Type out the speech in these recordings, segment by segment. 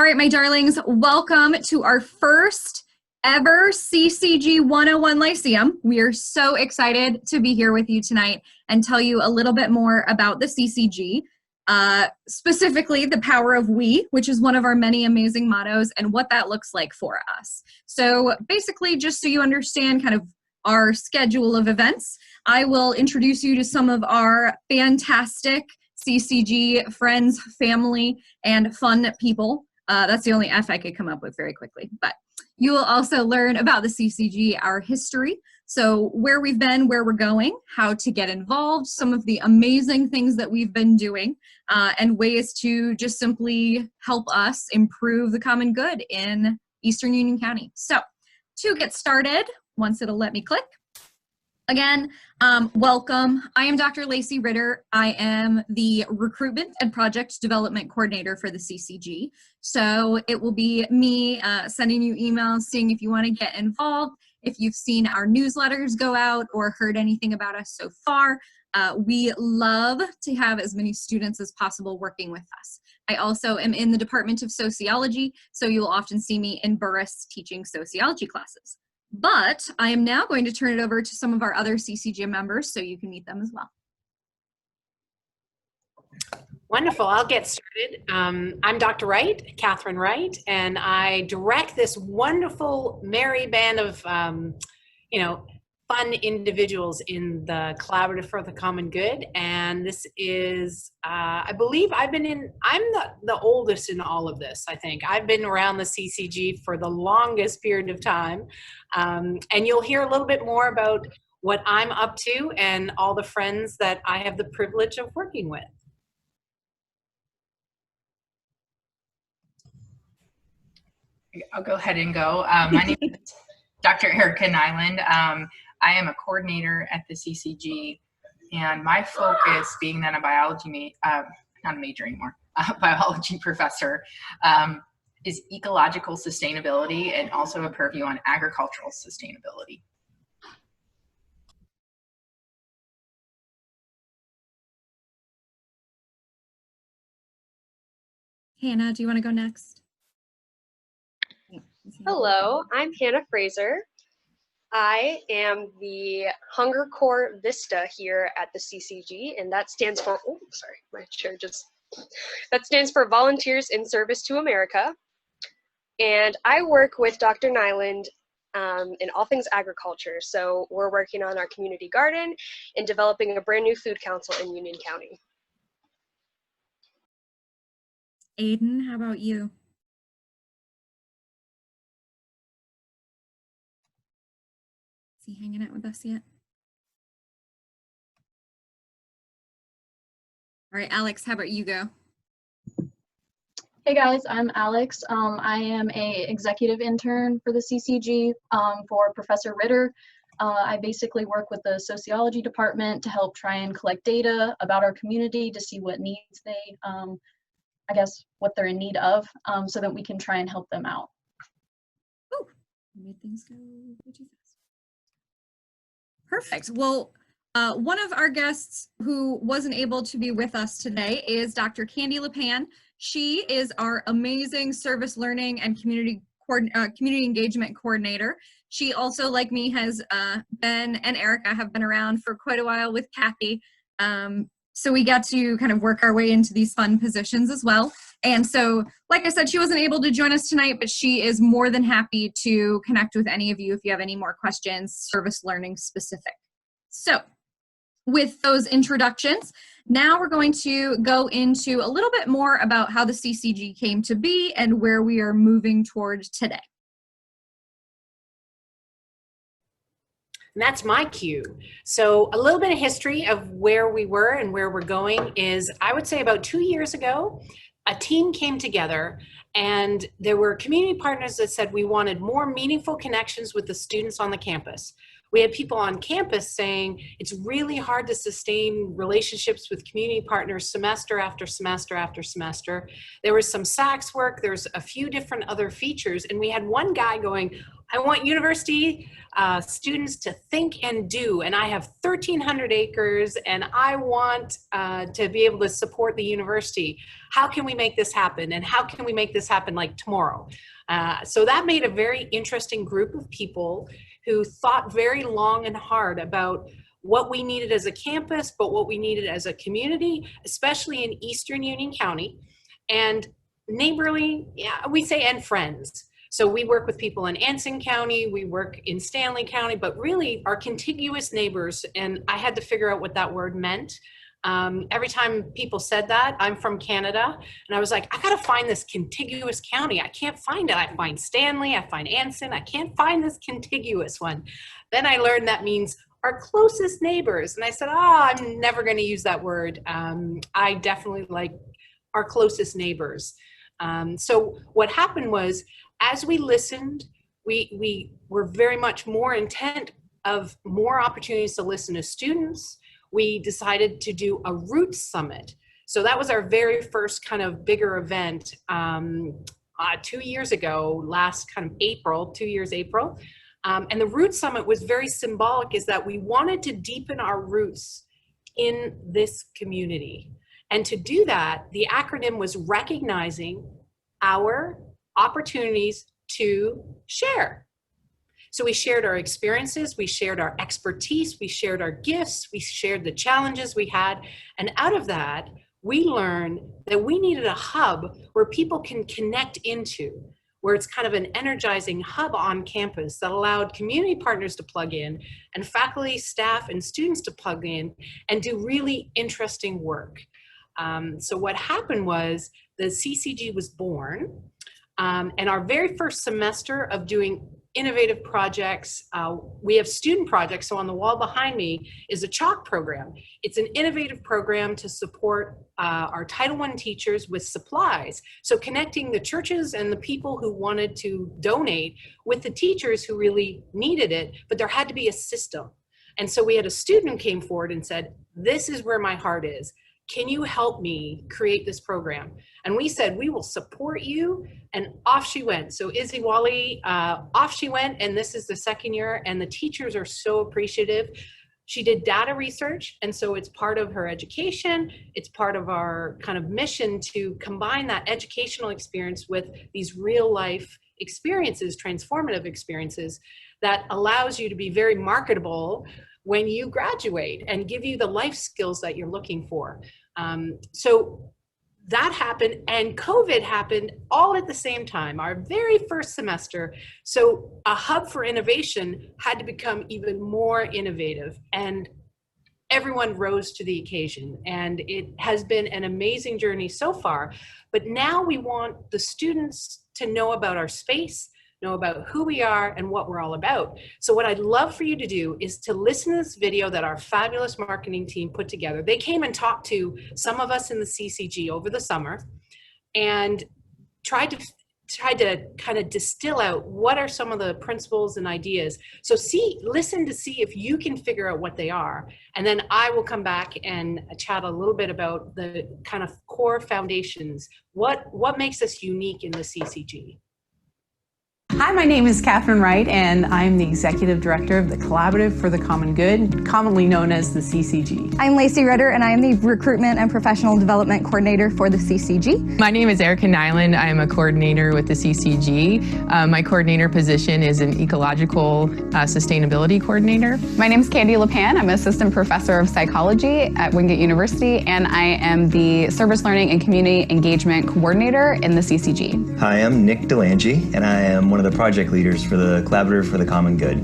right, my darlings, welcome to our first ever CCG 101 Lyceum. We are so excited to be here with you tonight and tell you a little bit more about the CCG, specifically the power of we, which is one of our many amazing mottos, and what that looks like for us. So basically, just so you understand kind of our schedule of events, I will introduce you to some of our fantastic CCG friends, family, and fun people. That's the only F I could come up with very quickly. But you will also learn about the CCG, our history, so where we've been, where we're going, how to get involved, some of the amazing things that we've been doing, and ways to just simply help us improve the common good in Eastern Union County. So to get started, once it'll let me click, again, welcome. I am Dr. Lacey Ritter. I am the Recruitment and Project Development Coordinator for the CCG. So it will be me sending you emails, seeing if you want to get involved, if you've seen our newsletters go out or heard anything about us so far. We love to have as many students as possible working with us. I also am in the Department of Sociology, so you will often see me in Burris teaching sociology classes. But I am now going to turn it over to some of our other CCG members so you can meet them as well. Wonderful. I'll get started. I'm Dr. Wright, Catherine Wright, and I direct this wonderful merry band of, fun individuals in the Collaborative for the Common Good. And this is, I believe I'm the oldest in all of this, I think. I've been around the CCG for the longest period of time. And you'll hear a little bit more about what I'm up to and all the friends that I have the privilege of working with. I'll go ahead and go. My name is Dr. Erica Nyland. I am a coordinator at the CCG, and my focus, being that I'm a biology, not a major anymore, biology professor, is ecological sustainability and also a purview on agricultural sustainability. Hannah, do you want to go next? Hello, I'm Hannah Fraser. I am the Hunger Corps Vista here at the CCG, and that stands for, oh, sorry, my chair that stands for Volunteers in Service to America. And I work with Dr. Nyland in all things agriculture. So we're working on our community garden and developing a brand new food council in Union County. Aiden, how about you? Is he hanging out with us yet? All right, Alex, how about you go? Hey guys, I'm Alex. I am a executive intern for the CCG for Professor Ritter. I basically work with the sociology department to help try and collect data about our community to see what needs they, what they're in need of, so that we can try and help them out. Oh, made things go way too fast. Perfect. Well, one of our guests who wasn't able to be with us today is Dr. Candy LePan. She is our amazing service learning and community engagement coordinator. She also, like me, has been, and Erica have been around for quite a while with Kathy. So we got to kind of work our way into these fun positions as well. And so, like I said, she wasn't able to join us tonight, but she is more than happy to connect with any of you if you have any more questions, service learning specific. So with those introductions, now we're going to go into a little bit more about how the CCG came to be and where we are moving towards today. And that's my cue. So a little bit of history of where we were and where we're going is, I would say about 2 years ago, a team came together and there were community partners that said we wanted more meaningful connections with the students on the campus. We had people on campus saying it's really hard to sustain relationships with community partners semester after semester after semester. There was some SACS work, there's a few different other features, and we had one guy going, I want university students to think and do, and I have 1,300 acres, and I want to be able to support the university. How can we make this happen? And how can we make this happen like tomorrow? So that made a very interesting group of people who thought very long and hard about what we needed as a campus, but what we needed as a community, especially in Eastern Union County, and neighborly, we say, and friends. So we work with people in Anson County, we work in Stanley County, but really our contiguous neighbors, and I had to figure out what that word meant. Every time people said that, I'm from Canada, and I was like, I gotta find this contiguous county. I can't find it. I find Stanley, I find Anson, I can't find this contiguous one. Then I learned that means our closest neighbors. And I said, I'm never gonna use that word. I definitely like our closest neighbors. So what happened was, as we listened, we were very much more intent of more opportunities to listen to students. We decided to do a Roots Summit. So that was our very first kind of bigger event 2 years ago, last kind of April, 2 years April. And the Roots Summit was very symbolic, is that we wanted to deepen our roots in this community. And to do that, the acronym was recognizing our opportunities to share. So we shared our experiences, we shared our expertise, we shared our gifts, we shared the challenges we had. And out of that, we learned that we needed a hub where people can connect into, where it's kind of an energizing hub on campus that allowed community partners to plug in and faculty, staff, and students to plug in and do really interesting work. So what happened was the CCG was born, and our very first semester of doing innovative projects, we have student projects. So on the wall behind me is a chalk program. It's an innovative program to support our Title I teachers with supplies. So connecting the churches and the people who wanted to donate with the teachers who really needed it, but there had to be a system. And so we had a student who came forward and said, this is where my heart is. Can you help me create this program? And we said, we will support you. And off she went. So Izzy Wally, off she went. And this is the second year. And the teachers are so appreciative. She did data research. And so it's part of her education. It's part of our kind of mission to combine that educational experience with these real life experiences, transformative experiences that allows you to be very marketable when you graduate and give you the life skills that you're looking for. So that happened, and COVID happened all at the same time, our very first semester. So a hub for innovation had to become even more innovative, and everyone rose to the occasion. And it has been an amazing journey so far, but now we want the students to know about our space, know about who we are and what we're all about. So what I'd love for you to do is to listen to this video that our fabulous marketing team put together. They came and talked to some of us in the CCG over the summer and tried to kind of distill out what are some of the principles and ideas. So listen to see if you can figure out what they are. And then I will come back and chat a little bit about the kind of core foundations. What makes us unique in the CCG? Hi, my name is Catherine Wright, and I'm the Executive Director of the Collaborative for the Common Good, commonly known as the CCG. I'm Lacey Ritter, and I am the Recruitment and Professional Development Coordinator for the CCG. My name is Erica Nyland. I am a coordinator with the CCG. My coordinator position is an Ecological Sustainability Coordinator. My name is Candy LePan. I'm an Assistant Professor of Psychology at Wingate University, and I am the Service Learning and Community Engagement Coordinator in the CCG. Hi, I'm Nick DeLange, and I am one of the project leaders for the Collaborative for the Common Good.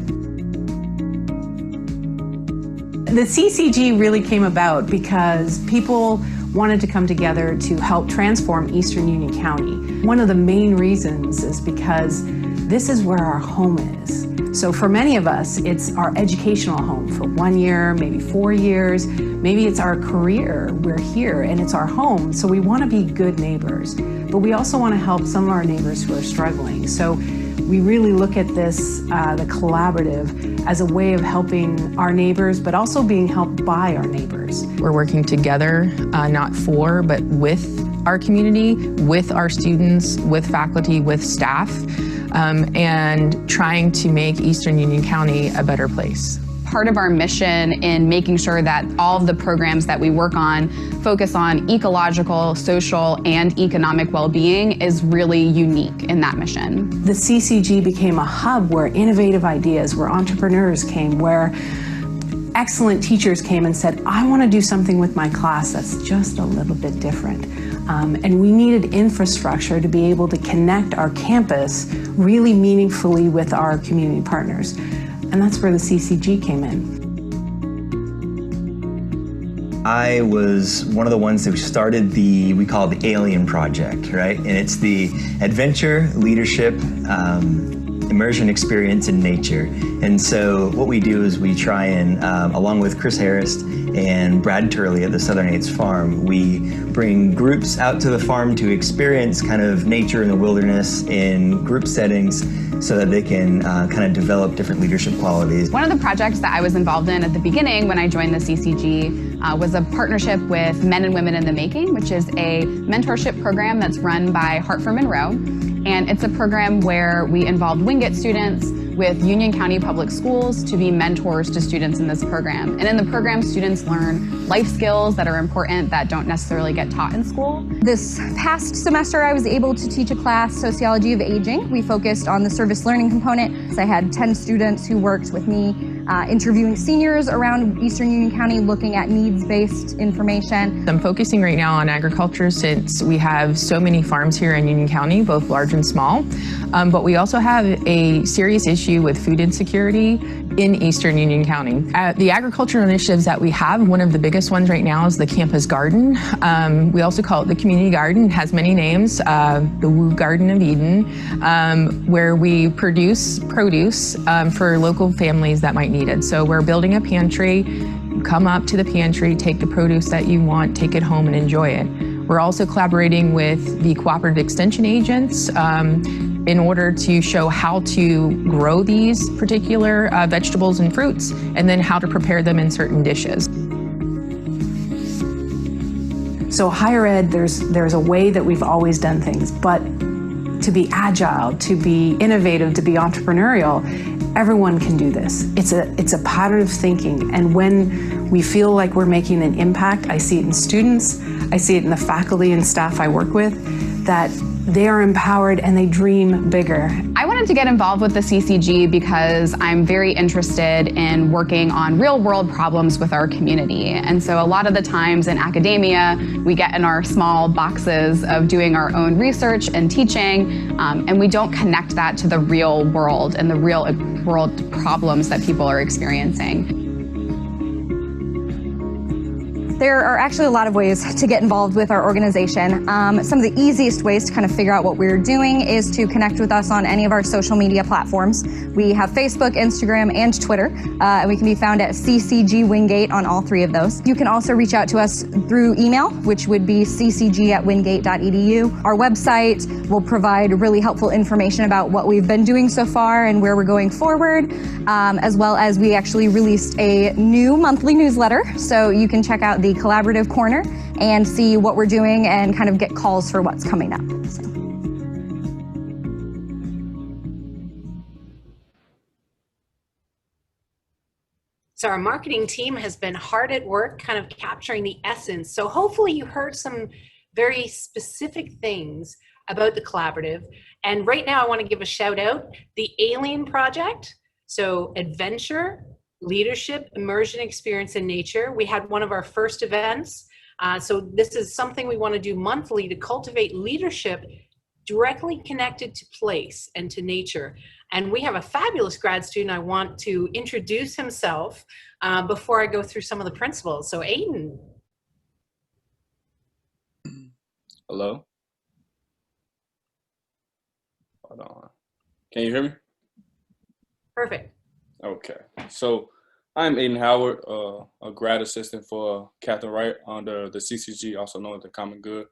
The CCG really came about because people wanted to come together to help transform Eastern Union County. One of the main reasons is because this is where our home is. So for many of us, it's our educational home for 1 year, maybe 4 years, maybe it's our career. We're here and it's our home, so we want to be good neighbors. but we also want to help some of our neighbors who are struggling. So we really look at this, the collaborative, as a way of helping our neighbors, but also being helped by our neighbors. We're working together, not for, but with our community, with our students, with faculty, with staff, and trying to make Eastern Union County a better place. Part of our mission in making sure that all of the programs that we work on focus on ecological, social, and economic well-being is really unique in that mission. The CCG became a hub where innovative ideas, where entrepreneurs came, where excellent teachers came and said, I want to do something with my class that's just a little bit different. And we needed infrastructure to be able to connect our campus really meaningfully with our community partners. And that's where the CCG came in. I was one of the ones who started we call it the Alien Project, right? And it's the adventure, leadership, immersion experience in nature. And so what we do is we try and, along with Chris Harris and Brad Turley at the Southern Eights Farm, we bring groups out to the farm to experience kind of nature in the wilderness in group settings so that they can kind of develop different leadership qualities. One of the projects that I was involved in at the beginning when I joined the CCG was a partnership with Men and Women in the Making, which is a mentorship program that's run by Hartford Monroe. And it's a program where we involved Wingate students with Union County Public Schools to be mentors to students in this program. And in the program, students learn life skills that are important that don't necessarily get taught in school. This past semester, I was able to teach a class, Sociology of Aging. We focused on the service learning component. So I had 10 students who worked with me interviewing seniors around Eastern Union County, looking at needs-based information. I'm focusing right now on agriculture since we have so many farms here in Union County, both large and small. But we also have a serious issue with food insecurity in Eastern Union County. The agricultural initiatives that we have, one of the biggest ones right now is the Campus Garden. We also call it the Community Garden. It has many names, the Woo Garden of Eden, where we produce produce for local families that might need it. So we're building a pantry. Come up to the pantry, take the produce that you want, take it home and enjoy it. We're also collaborating with the cooperative extension agents in order to show how to grow these particular vegetables and fruits, and then how to prepare them in certain dishes. So higher ed, there's a way that we've always done things, but to be agile, to be innovative, to be entrepreneurial, everyone can do this. It's a pattern of thinking, and when we feel like we're making an impact, I see it in students, I see it in the faculty and staff I work with, that they are empowered and they dream bigger. I wanted to get involved with the CCG because I'm very interested in working on real world problems with our community. And so a lot of the times in academia, we get in our small boxes of doing our own research and teaching, and we don't connect that to the real world and the real world problems that people are experiencing. There are actually a lot of ways to get involved with our organization. Some of the easiest ways to kind of figure out what we're doing is to connect with us on any of our social media platforms. We have Facebook, Instagram, and Twitter, and we can be found at CCG Wingate on all three of those. You can also reach out to us through email, which would be ccg@wingate.edu. Our website will provide really helpful information about what we've been doing so far and where we're going forward, as well as we actually released a new monthly newsletter, so you can check out the Collaborative Corner and see what we're doing and kind of get calls for what's coming up. So our marketing team has been hard at work kind of capturing the essence. So hopefully you heard some very specific things about the collaborative. And right now I want to give a shout out, the Alien Project. So adventure, leadership, immersion experience in nature. We had one of our first events. So this is something we want to do monthly to cultivate leadership directly connected to place and to nature. And we have a fabulous grad student I want to introduce himself before I go through some of the principles. So Aiden. Hello? Hold on. Can you hear me? Perfect. Okay. So I'm Aiden Howard, a grad assistant for Captain Wright under the CCG, also known as the Common Good.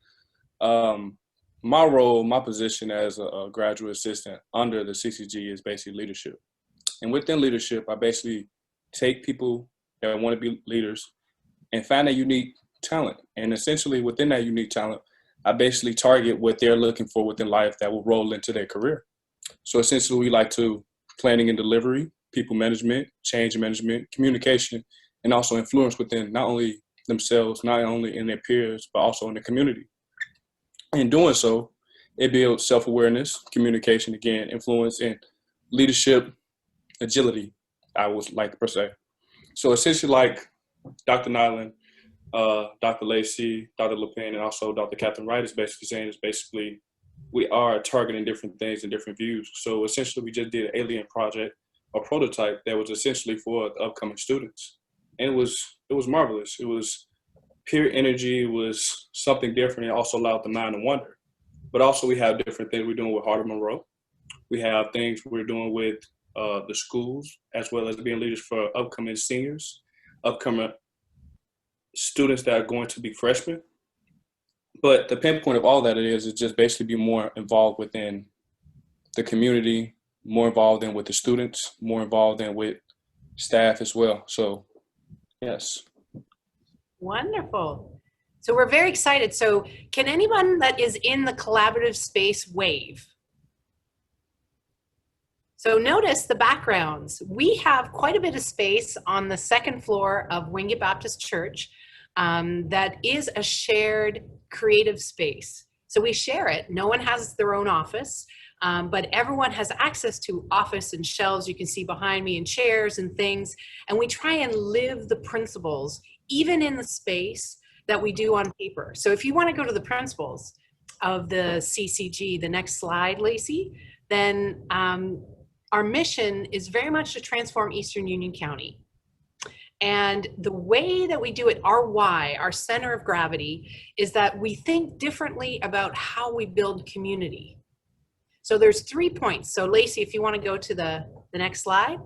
my role, my position as a graduate assistant under the CCG is basically leadership. And within leadership, I basically take people that want to be leaders and find a unique talent. And essentially within that unique talent, I basically target what they're looking for within life that will roll into their career. So essentially we like to planning and delivery, people management, change management, communication, and also influence within not only themselves, not only in their peers, but also in the community. In doing so, it builds self-awareness, communication, again, influence, and leadership agility, I would like per se. So essentially like Dr. Nyland, Dr. Lacey, Dr. LePen, and also Dr. Catherine Wright is basically saying is basically we are targeting different things and different views. So essentially we just did an alien project, a prototype that was essentially for the upcoming students. And it was marvelous. It was pure energy. It was something different. It also allowed the mind to wonder. But also we have different things we're doing with Harder Monroe. We have things we're doing with the schools, as well as being leaders for upcoming seniors, upcoming students that are going to be freshmen. But the pinpoint of all that it is just basically be more involved within the community, more involved in with the students, more involved in with staff as well. So, yes. Wonderful. So we're very excited. So can anyone that is in the collaborative space wave? So notice the backgrounds. We have quite a bit of space on the second floor of Wingate Baptist Church that is a shared creative space. So we share it. No one has their own office, but everyone has access to office and shelves you can see behind me and chairs and things. And we try and live the principles, even in the space that we do on paper. So if you want to go to the principles of the CCG, the next slide, Lacey, then our mission is very much to transform Eastern Union County. And the way that we do it, our why, our center of gravity, is that we think differently about how we build community. So there's 3 points. So Lacey, if you want to go to the next slide.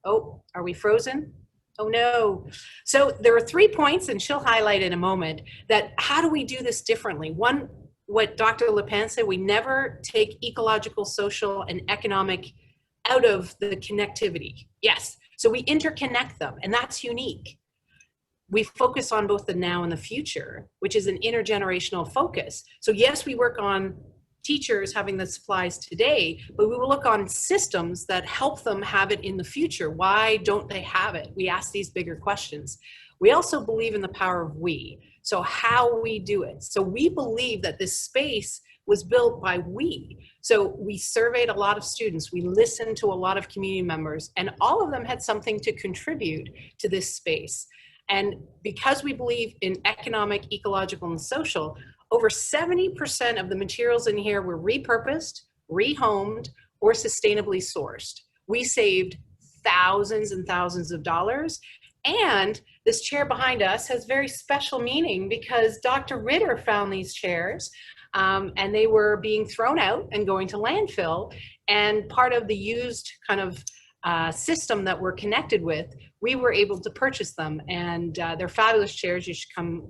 Oh, are we frozen? Oh no. So there are 3 points, and she'll highlight in a moment, that how do we do this differently? One, what Dr. LePen said, we never take ecological, social, and economic out of the connectivity. Yes. So we interconnect them, and that's unique. We focus on both the now and the future, which is an intergenerational focus. So yes, we work on teachers having the supplies today, but we will look on systems that help them have it in the future. Why don't they have it? We ask these bigger questions. We also believe in the power of we. So how we do it. So we believe that this space was built by we. So we surveyed a lot of students, we listened to a lot of community members, and all of them had something to contribute to this space. And because we believe in economic, ecological, and social, over 70% of the materials in here were repurposed, rehomed, or sustainably sourced. We saved thousands and thousands of dollars. And this chair behind us has very special meaning because Dr. Ritter found these chairs and they were being thrown out and going to landfill. And part of the used kind of system that we're connected with, we were able to purchase them. And they're fabulous chairs. You should come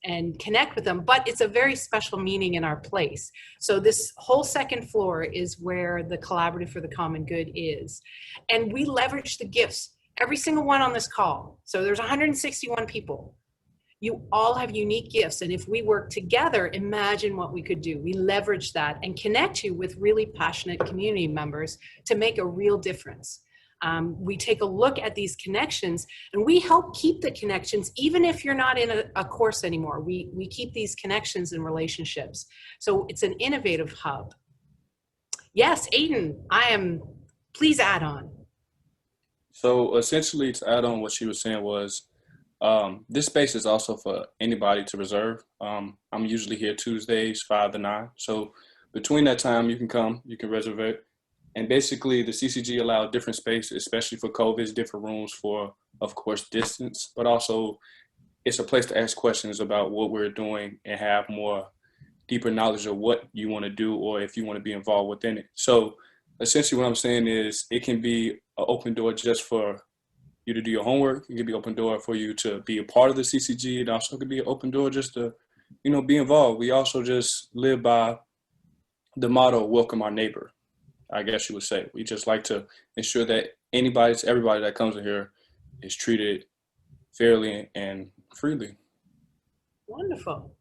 and connect with them. But it's a very special meaning in our place. So this whole second floor is where the Collaborative for the Common Good is. And we leverage the gifts, every single one on this call. So there's 161 people. You all have unique gifts, and if we work together, imagine what we could do. We leverage that and connect you with really passionate community members to make a real difference. We take a look at these connections, and we help keep the connections, even if you're not in a course anymore. We keep these connections and relationships. So it's an innovative hub. Yes, Aiden, please add on. So essentially, to add on what she was saying was, this space is also for anybody to reserve. I'm usually here Tuesdays, 5 to 9. So between that time, you can come, you can reserve it. And basically, the CCG allowed different spaces, especially for COVID, different rooms for, of course, distance, but also it's a place to ask questions about what we're doing and have more deeper knowledge of what you want to do or if you want to be involved within it. So essentially what I'm saying is it can be an open door just for you to do your homework. It can be an open door for you to be a part of the CCG. It also could be an open door just to be involved. We also just live by the motto, welcome our neighbor, I guess you would say. We just like to ensure that everybody that comes in here is treated fairly and freely. Wonderful.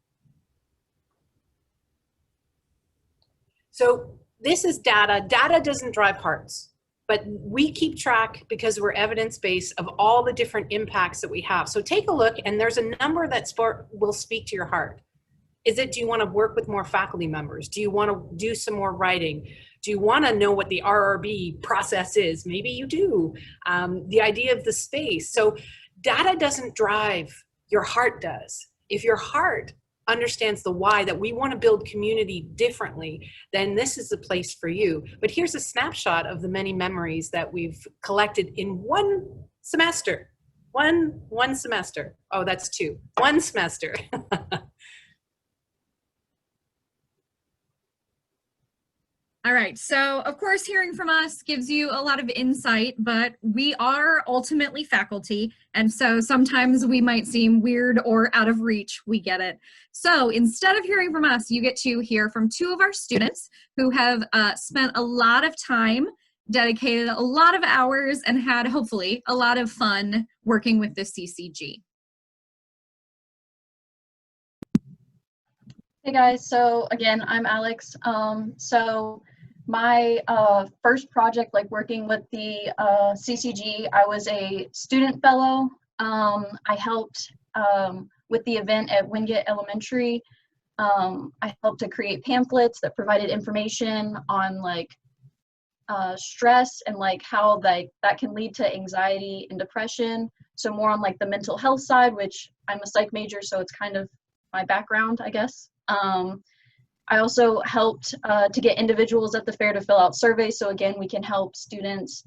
So this is data. Data doesn't drive hearts, but we keep track because we're evidence-based of all the different impacts that we have. So take a look, and there's a number that will speak to your heart. Do you want to work with more faculty members? Do you want to do some more writing? Do you want to know what the RRB process is? Maybe you do. The idea of the space. So data doesn't drive, your heart does. If your heart understands the why, that we want to build community differently, then this is the place for you. But here's a snapshot of the many memories that we've collected in one semester. One semester. Oh, that's two. One semester. All right, so of course hearing from us gives you a lot of insight, but we are ultimately faculty, and so sometimes we might seem weird or out of reach. We get it. So instead of hearing from us, you get to hear from two of our students who have spent a lot of time, dedicated a lot of hours, and had hopefully a lot of fun working with the CCG. Hey guys, so again, I'm Alex. So my first project, like working with the CCG, I was a student fellow. I helped with the event at Wingate Elementary. I helped to create pamphlets that provided information on like stress and like how like that can lead to anxiety and depression. So more on like the mental health side, which I'm a psych major, so it's kind of my background, I guess. I also helped to get individuals at the fair to fill out surveys. So again, we can help students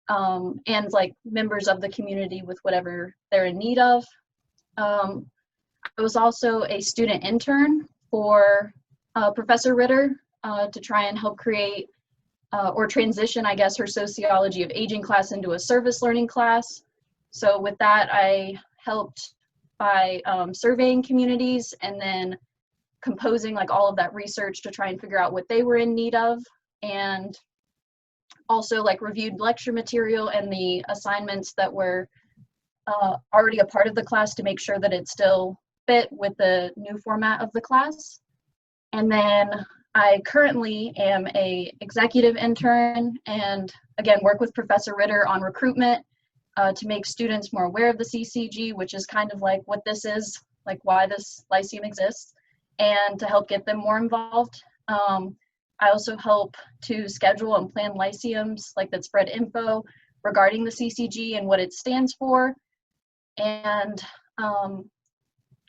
and like members of the community with whatever they're in need of. I was also a student intern for Professor Ritter to try and help create or transition, I guess, her sociology of aging class into a service learning class. So with that, I helped by surveying communities and then composing like all of that research to try and figure out what they were in need of, and also like reviewed lecture material and the assignments that were already a part of the class to make sure that it still fit with the new format of the class. And then I currently am a executive intern and again work with Professor Ritter on recruitment to make students more aware of the CCG, which is kind of like what this is, like why this Lyceum exists, and to help get them more involved. I also help to schedule and plan Lyceums, like that spread info regarding the CCG and what it stands for. And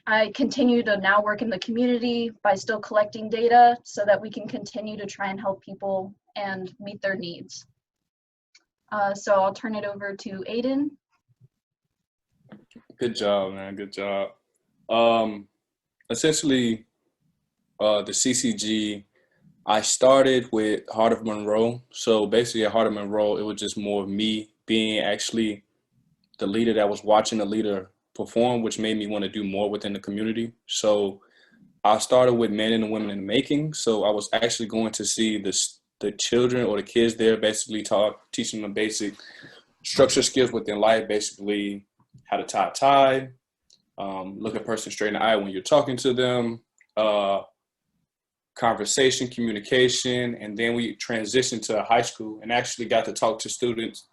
I continue to now work in the community by still collecting data so that we can continue to try and help people and meet their needs. So I'll turn it over to Aiden. Good job, man, good job. Essentially, the CCG, I started with Heart of Monroe. So basically at Heart of Monroe, it was just more of me being actually the leader that was watching the leader perform, which made me want to do more within the community. So I started with Men and Women in the Making. So I was actually going to see the children or the kids there, basically teaching them basic structure skills within life, basically how to tie a tie, look a person straight in the eye when you're talking to them, conversation, communication, and then we transitioned to high school and actually got to talk to students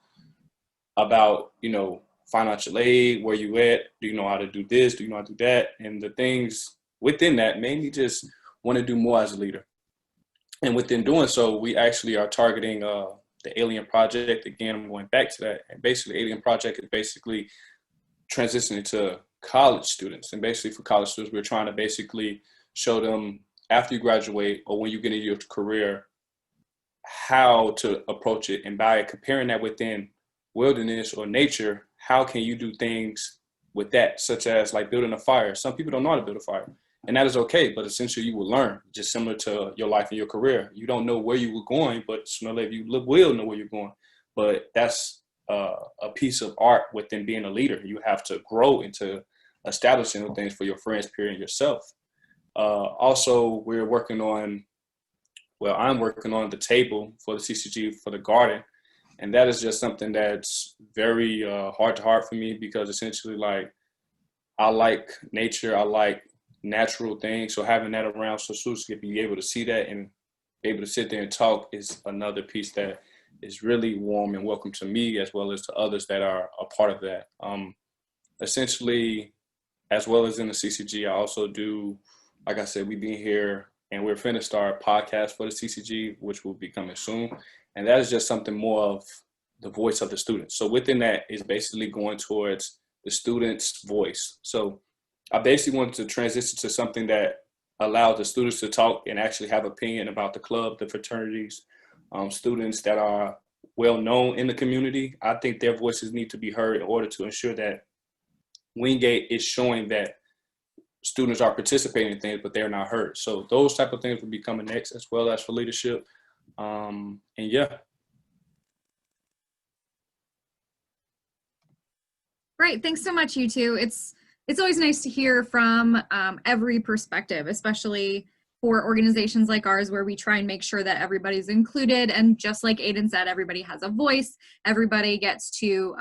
about, financial aid, where you at, do you know how to do this, do you know how to do that, and the things within that made me just want to do more as a leader. And within doing so, we actually are targeting the Alien Project. Again, I'm going back to that, and basically Alien Project is basically transitioning to college students, and basically for college students, we're trying to basically show them after you graduate or when you get into your career, how to approach it. And by comparing that within wilderness or nature, how can you do things with that, such as like building a fire? Some people don't know how to build a fire, and that is okay, but essentially you will learn, just similar to your life and your career. You don't know where you were going, but sooner or later you will know where you're going. But that's a piece of art within being a leader. You have to grow into establishing things for your friends, peer, and yourself. Also, we're working on, well, I'm working on the table for the CCG for the garden. And that is just something that's very heart to heart for me, because essentially, like, I like nature, I like natural things. So having that around, so students can be able to see that and be able to sit there and talk, is another piece that is really warm and welcome to me, as well as to others that are a part of that. Essentially, as well as in the CCG, I also do, like I said, we've been here and we're finna start a podcast for the CCG, which will be coming soon. And that is just something more of the voice of the students. So within that is basically going towards the student's voice. So I basically wanted to transition to something that allows the students to talk and actually have opinion about the club, the fraternities, students that are well known in the community. I think their voices need to be heard in order to ensure that Wingate is showing that students are participating in things, but they're not heard. So those type of things will be coming next, as well as for leadership. And yeah. Great, thanks so much, you two. It's always nice to hear from every perspective, especially for organizations like ours, where we try and make sure that everybody's included. And just like Aiden said, everybody has a voice. Everybody gets to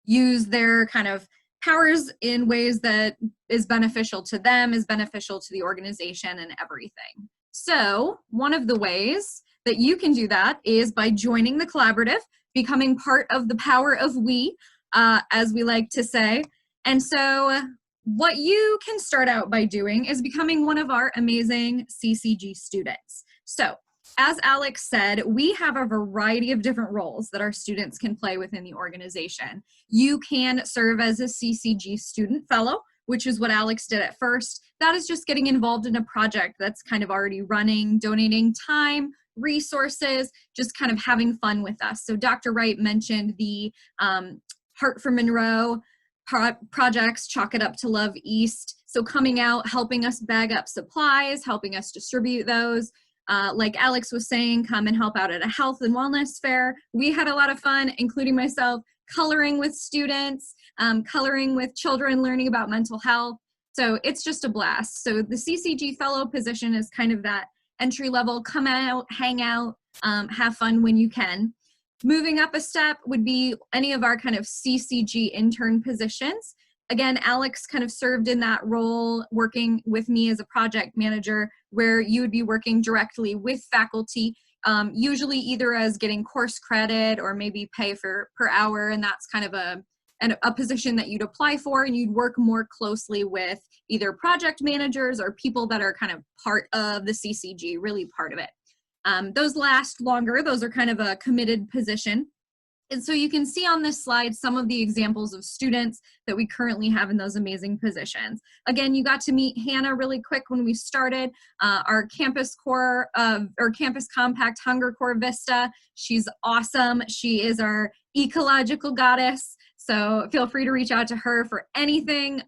use their kind of powers in ways that is beneficial to them, is beneficial to the organization and everything. So one of the ways that you can do that is by joining the collaborative, becoming part of the power of we, as we like to say. And so what you can start out by doing is becoming one of our amazing CCG students. So as Alex said, we have a variety of different roles that our students can play within the organization. You can serve as a CCG student fellow, which is what Alex did at first. That is just getting involved in a project that's kind of already running, donating time, resources, just kind of having fun with us. So Dr. Wright mentioned the Heart for Monroe projects, Chalk It Up to Love East. So coming out, helping us bag up supplies, helping us distribute those. Like Alex was saying, come and help out at a health and wellness fair. We had a lot of fun, including myself, coloring with students, coloring with children, learning about mental health. So it's just a blast. So the CCG fellow position is kind of that entry level, come out, hang out, have fun when you can. Moving up a step would be any of our kind of CCG intern positions. Again, Alex kind of served in that role, working with me as a project manager, where you would be working directly with faculty, usually either as getting course credit or maybe pay per hour, and that's kind of a position that you'd apply for, and you'd work more closely with either project managers or people that are kind of part of the CCG, really part of it. Those last longer, those are kind of a committed position. And so you can see on this slide some of the examples of students that we currently have in those amazing positions. Again, you got to meet Hannah really quick when we started, our campus core, or campus compact Hunger Core Vista. She's awesome. She is our ecological goddess. So feel free to reach out to her for anything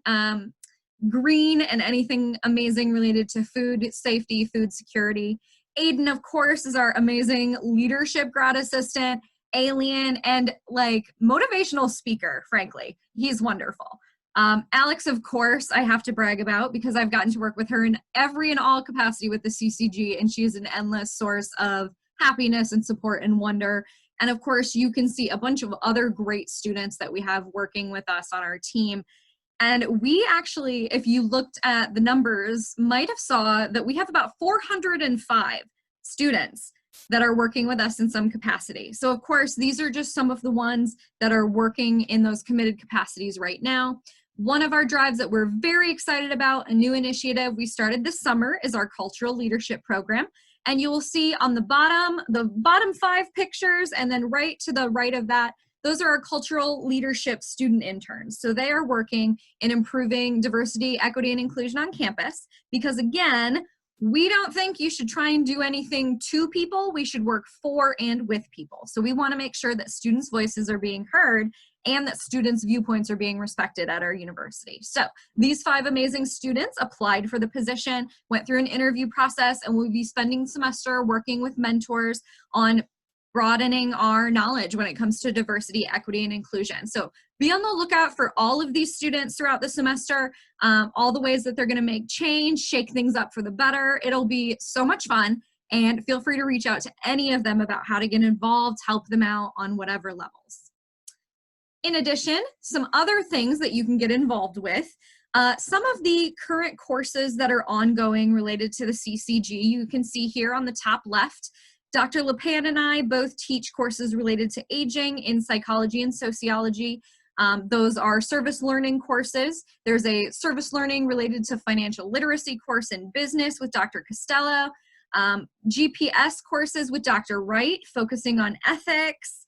green and anything amazing related to food safety, food security. Aiden, of course, is our amazing leadership grad assistant, alien, and like motivational speaker, frankly. He's wonderful. Alex, of course, I have to brag about, because I've gotten to work with her in every and all capacity with the CCG, and she is an endless source of happiness and support and wonder. And of course, you can see a bunch of other great students that we have working with us on our team. And we actually, if you looked at the numbers, might have saw that we have about 405 students that are working with us in some capacity. So of course, these are just some of the ones that are working in those committed capacities right now. One of our drives that we're very excited about, a new initiative we started this summer, is our cultural leadership program. And you will see on the bottom 5 pictures, and then right to the right of that, those are our cultural leadership student interns. So they are working in improving diversity, equity, and inclusion on campus, because again, we don't think you should try and do anything to people. We should work for and with people. So we want to make sure that students' voices are being heard and that students' viewpoints are being respected at our university. So these 5 amazing students applied for the position, went through an interview process, and we'll be spending the semester working with mentors on broadening our knowledge when it comes to diversity, equity, and inclusion. So be on the lookout for all of these students throughout the semester, all the ways that they're going to make change, shake things up for the better. It'll be so much fun, and feel free to reach out to any of them about how to get involved, help them out on whatever levels. In addition, some other things that you can get involved with. Some of the current courses that are ongoing related to the CCG, you can see here on the top left. Dr. LePan and I both teach courses related to aging in psychology and sociology. Those are service learning courses. There's a service learning related to financial literacy course in business with Dr. Costello. GPS courses with Dr. Wright, focusing on ethics.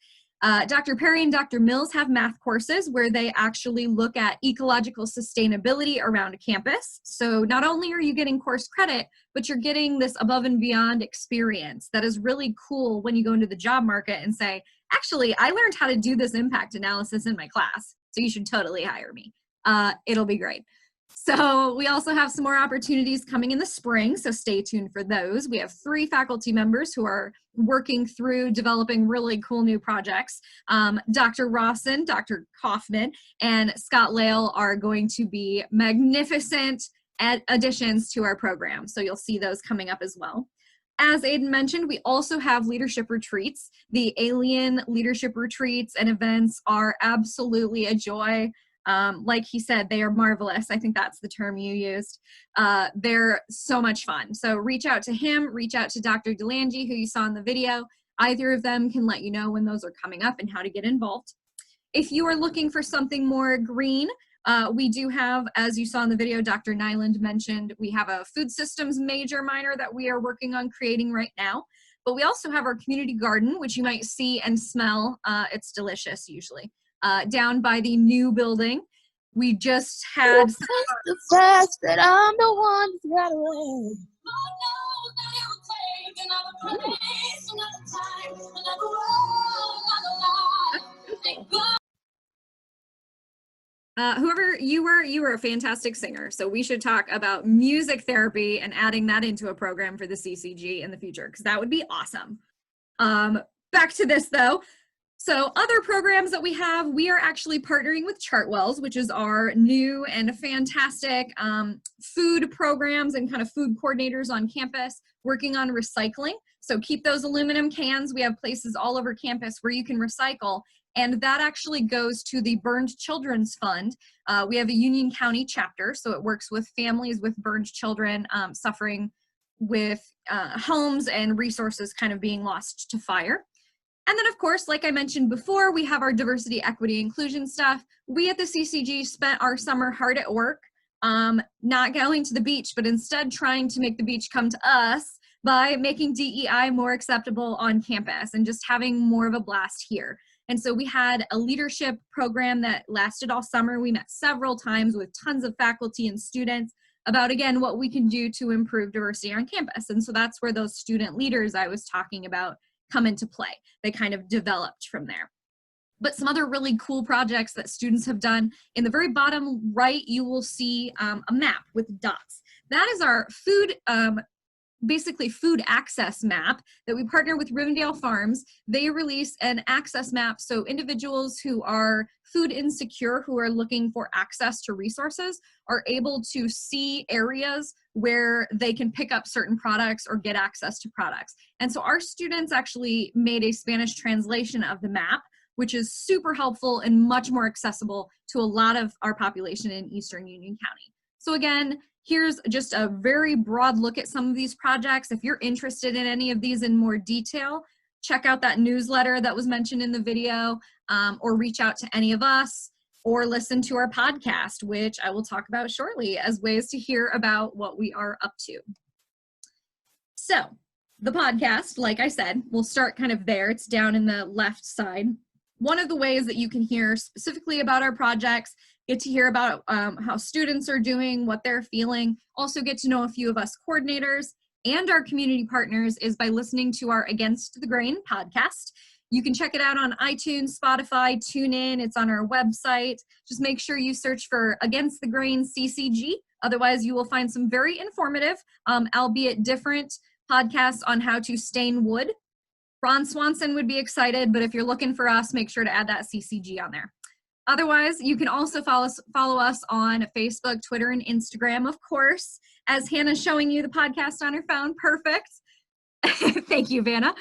Dr. Perry and Dr. Mills have math courses where they actually look at ecological sustainability around a campus. So not only are you getting course credit, but you're getting this above and beyond experience that is really cool when you go into the job market and say, actually, I learned how to do this impact analysis in my class, so you should totally hire me. It'll be great. So we also have some more opportunities coming in the spring, so stay tuned for those. We have 3 faculty members who are working through developing really cool new projects. Dr. Rawson, Dr. Kaufman, and Scott Lale are going to be magnificent additions to our program, so you'll see those coming up as well. As Aiden mentioned, we also have leadership retreats. The Alien leadership retreats and events are absolutely a joy. Like he said, they are marvelous. I think that's the term you used. They're so much fun. So reach out to him, reach out to Dr. DeLange, who you saw in the video. Either of them can let you know when those are coming up and how to get involved. If you are looking for something more green, we do have, as you saw in the video, Dr. Nyland mentioned, we have a food systems major minor that we are working on creating right now. But we also have our community garden, which you might see and smell. It's delicious usually. Down by the new building. We just had that I'm the one who got away. Whoever you were a fantastic singer. So we should talk about music therapy and adding that into a program for the CCG in the future, because that would be awesome. Back to this though. So other programs that we have, we are actually partnering with Chartwells, which is our new and fantastic food programs and kind of food coordinators on campus working on recycling. So keep those aluminum cans. We have places all over campus where you can recycle, and that actually goes to the Burned Children's Fund. We have a Union County chapter, so it works with families with burned children suffering with homes and resources kind of being lost to fire. And then, of course, like I mentioned before, we have our diversity, equity, inclusion stuff. We at the CCG spent our summer hard at work, not going to the beach, but instead trying to make the beach come to us by making DEI more acceptable on campus and just having more of a blast here. And so we had a leadership program that lasted all summer. We met several times with tons of faculty and students about, again, what we can do to improve diversity on campus. And so that's where those student leaders I was talking about come into play. They kind of developed from there. But some other really cool projects that students have done, in the very bottom right, you will see a map with dots. That is our food, basically food access map that we partner with Rivendell Farms. They release an access map so individuals who are food insecure, who are looking for access to resources, are able to see areas where they can pick up certain products or get access to products. And so our students actually made a Spanish translation of the map, which is super helpful and much more accessible to a lot of our population in Eastern Union County. So again, here's just a very broad look at some of these projects. If you're interested in any of these in more detail, check out that newsletter that was mentioned in the video, or reach out to any of us, or listen to our podcast, which I will talk about shortly as ways to hear about what we are up to. So the podcast, like I said, we'll start kind of there. It's down in the left side. One of the ways that you can hear specifically about our projects, get to hear about how students are doing, what they're feeling, also get to know a few of us coordinators and our community partners, is by listening to our Against the Grain podcast. You can check it out on iTunes, Spotify, TuneIn. It's on our website. Just make sure you search for Against the Grain CCG. Otherwise, you will find some very informative, albeit different, podcasts on how to stain wood. Ron Swanson would be excited, but if you're looking for us, make sure to add that CCG on there. Otherwise, you can also follow us on Facebook, Twitter, and Instagram, of course, as Hannah's showing you the podcast on her phone. Perfect. Thank you, Vanna.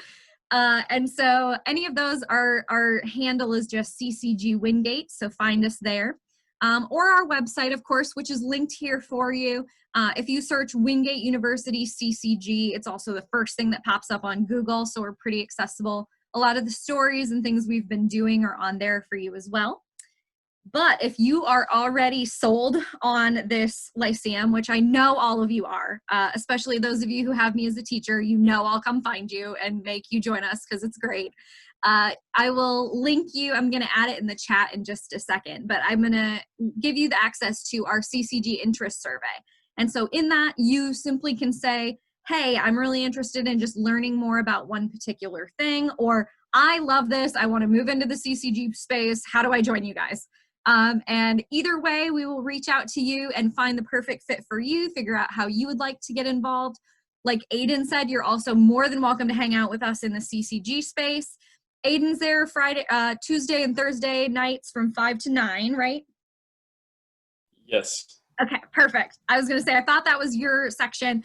And so any of those, our handle is just CCG Wingate, so find us there. Or our website, of course, which is linked here for you. If you search Wingate University CCG, it's also the first thing that pops up on Google, so we're pretty accessible. A lot of the stories and things we've been doing are on there for you as well. But if you are already sold on this Lyceum, which I know all of you are, especially those of you who have me as a teacher, you know I'll come find you and make you join us because it's great. I will link you, I'm going to add it in the chat in just a second, but I'm going to give you the access to our CCG interest survey. And so in that, you simply can say, hey, I'm really interested in just learning more about one particular thing, or I love this, I want to move into the CCG space, how do I join you guys? And either way, we will reach out to you and find the perfect fit for you, figure out how you would like to get involved. Like Aiden said, you're also more than welcome to hang out with us in the CCG space. Aiden's there Tuesday and Thursday nights from 5 to 9, right? Yes. Okay, perfect. I was going to say, I thought that was your section.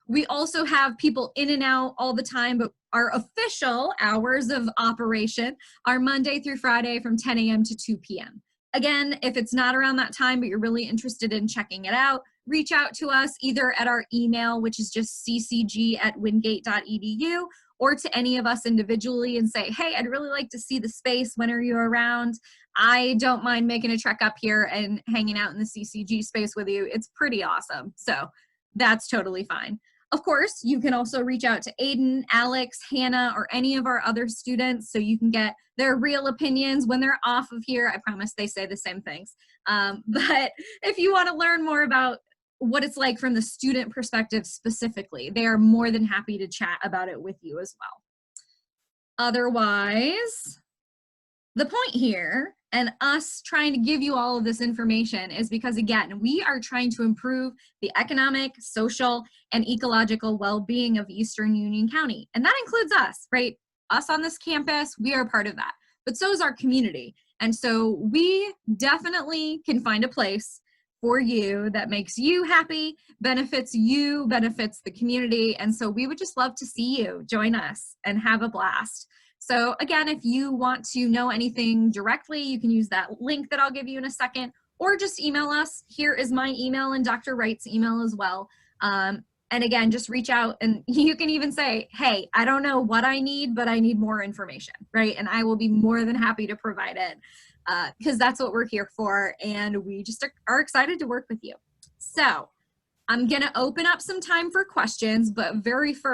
We also have people in and out all the time, but our official hours of operation are Monday through Friday from 10 a.m. to 2 p.m. Again, if it's not around that time, but you're really interested in checking it out, reach out to us either at our email, which is just ccg@wingate.edu, or to any of us individually and say, hey, I'd really like to see the space. When are you around? I don't mind making a trek up here and hanging out in the CCG space with you. It's pretty awesome. So that's totally fine. Of course, you can also reach out to Aiden, Alex, Hannah, or any of our other students so you can get their real opinions when they're off of here. I promise they say the same things. But if you want to learn more about what it's like from the student perspective specifically, they are more than happy to chat about it with you as well. Otherwise, the point here and us trying to give you all of this information is because, again, we are trying to improve the economic, social, and ecological well-being of Eastern Union County. And that includes us, right? Us on this campus, we are part of that. But so is our community. And so we definitely can find a place for you that makes you happy, benefits the community. And so we would just love to see you join us and have a blast. So again, if you want to know anything directly, you can use that link that I'll give you in a second, or just email us. Here is my email and Dr. Wright's email as well. And again, just reach out, and you can even say, hey, I don't know what I need, but I need more information, right? And I will be more than happy to provide it because that's what we're here for. And we just are excited to work with you. So I'm going to open up some time for questions, but very first,